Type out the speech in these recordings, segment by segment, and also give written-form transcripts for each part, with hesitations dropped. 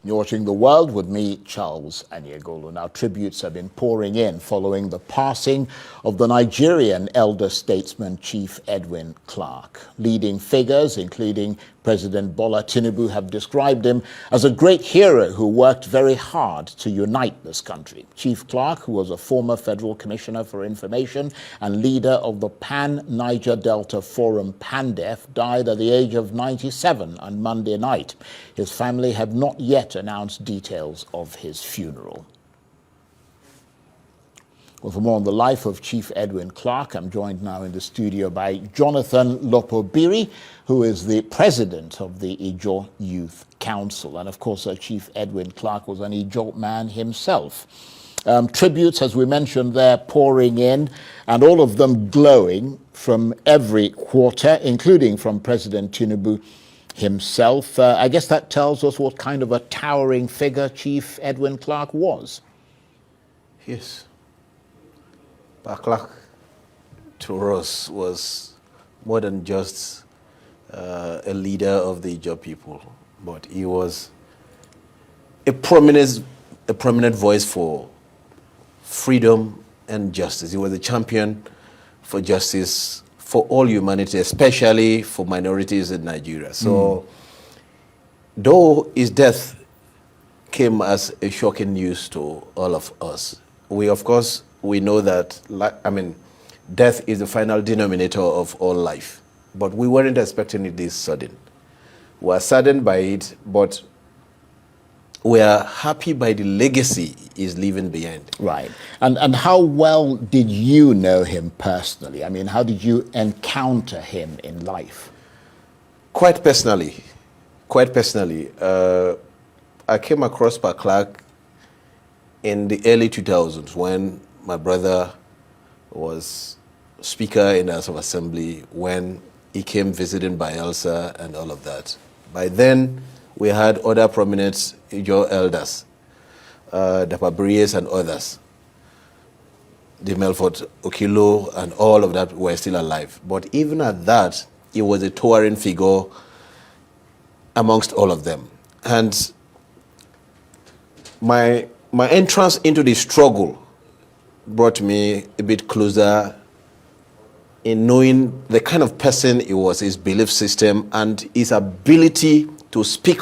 You're watching The World with me, Charles Anyegolu. Now, tributes have been pouring in following the passing of the Nigerian elder statesman Chief Edwin Clark. Leading figures, including President Bola Tinubu, have described him as a great hero who worked very hard to unite this country. Chief Clark, who was a former Federal Commissioner for Information and leader of the Pan-Niger Delta Forum, PANDEF, died at the age of 97 on Monday night. His family have not yet announced details of his funeral. Well, for more on the life of Chief Edwin Clark, I'm joined now in the studio by Jonathan Lokpobiri, who is the president of the Ijaw Youth Council. And of course, Chief Edwin Clark was an Ijaw man himself. Tributes, as we mentioned there, pouring in, and all of them glowing from every quarter, including from President Tinubu himself. I guess that tells us what kind of a towering figure Chief Edwin Clark was. Yes. Clark to us was more than just a leader of the Ijaw people, but he was a prominent voice for freedom and justice. He was a champion for justice for all humanity, especially for minorities in Nigeria. So, though his death came as a shocking news to all of us, we know that, death is the final denominator of all life. But we weren't expecting it this sudden. We are saddened by it, but we are happy by the legacy he's leaving behind. Right. And how well did you know him personally? I mean, how did you encounter him in life? Quite personally. I came across Pa Clark in the early 2000s when my brother was Speaker in the House of Assembly, when he came visiting Bayelsa and all of that. By then, we had other prominent Ijaw elders, Lokpobiri and others. The Melfort Okilo and all of that were still alive. But even at that, he was a towering figure amongst all of them. And my entrance into the struggle brought me a bit closer in knowing the kind of person he was, his belief system, and his ability to speak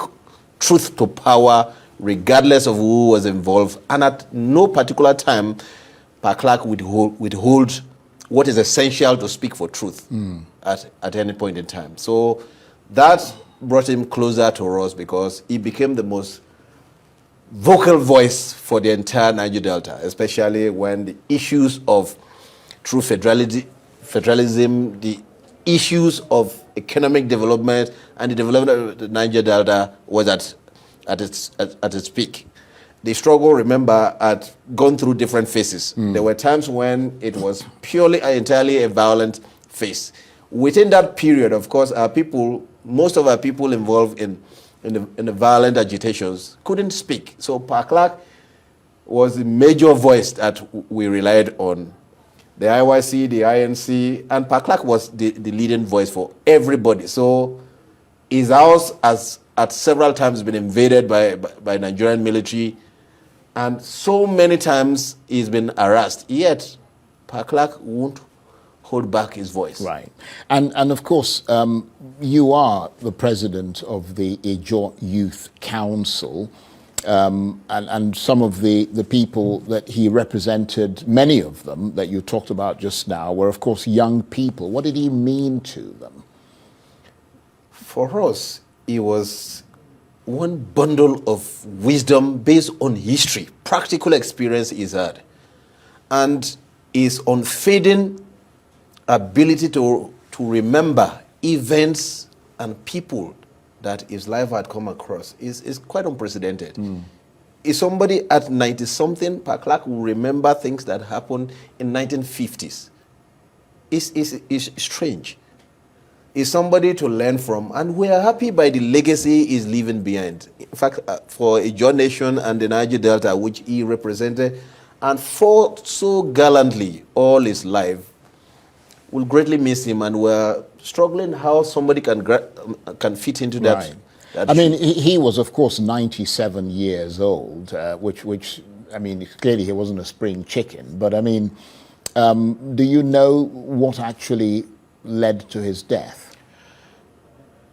truth to power regardless of who was involved. And at no particular time, Pa Clark would hold what is essential to speak for truth at any point in time. So that brought him closer to us because he became the most vocal voice for the entire Niger Delta, especially when the issues of true federalism, the issues of economic development and the development of the Niger Delta was at its peak. The struggle, remember, had gone through different phases. There were times when it was entirely a violent phase. Within that period, of course, most of our people involved in the violent agitations couldn't speak. So Pa Clark was the major voice that we relied on. The IYC, the INC, and Pa Clark was the leading voice for everybody. So his house has at several times been invaded by Nigerian military, and so many times he's been harassed. Yet Pa Clark won't hold back his voice. Right. And of course, you are the president of the Ijaw Youth Council, and some of the people that he represented, many of them that you talked about just now, were of course young people. What did he mean to them? For us, he was one bundle of wisdom based on history, practical experience he's had, and his unfading ability to remember events and people that his life had come across is quite unprecedented. Is somebody at 90-something, Pa Clark will remember things that happened in 1950s. It's strange. Is somebody to learn from, and we are happy by the legacy he's leaving behind. In fact, for Ijaw Nation and the Niger Delta, which he represented and fought so gallantly all his life, we'll greatly miss him, and we're struggling how somebody can fit into that I mean, he was, of course, 97 years old, which, I mean, clearly he wasn't a spring chicken. But, I mean, do you know what actually led to his death?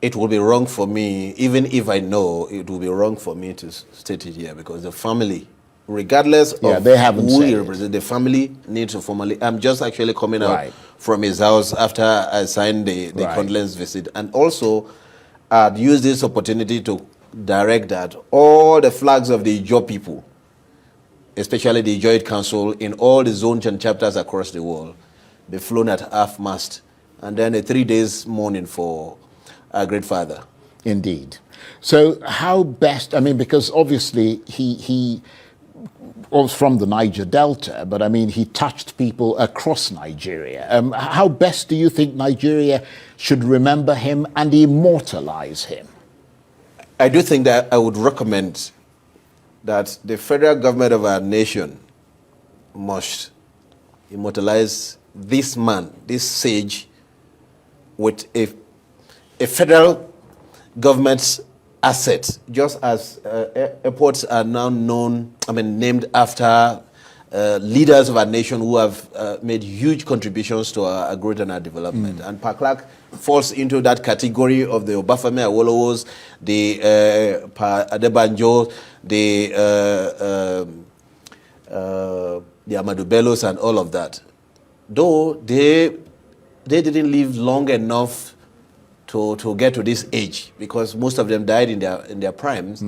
It will be wrong for me, even if I know, it will be wrong for me to state it here, because the family, regardless of they haven't who said he it. represents, the family needs to formally. I'm just actually coming out Right. from his house after I signed the Right. condolence visit. And also, I'd use this opportunity to direct that all the flags of the Ijaw people, especially the Ijaw Council in all the zones and chapters across the world, be flown at half-mast, and then a 3 days mourning for our great father. Indeed. So how best, I mean, because obviously he was from the Niger Delta, but I mean, he touched people across Nigeria. How best do you think Nigeria should remember him and immortalize him? I do think that I would recommend that the federal government of our nation must immortalize this man, this sage, with a federal government's asset, just as airports are now named after leaders of our nation who have made huge contributions to our growth and our development. And Paklak falls into that category of the Obafemi Awolowos, the Pa Adebanjo, the Amadou Bellos, and all of that. Though they didn't live long enough to get to this age, because most of them died in their primes.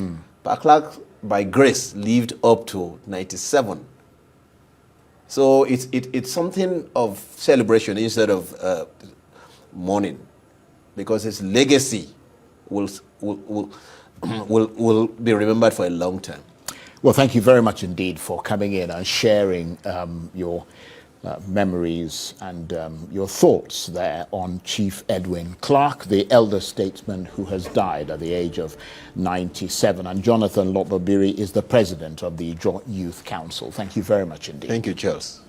Paklak, by grace, lived up to 97. So it's something of celebration instead of mourning, because his legacy will be remembered for a long time. Well, thank you very much indeed for coming in and sharing your memories and your thoughts there on Chief Edwin Clark, the elder statesman who has died at the age of 97. And Jonathan Lokpobiri is the president of the Ijaw Youth Council. Thank you very much indeed. Thank you, Charles.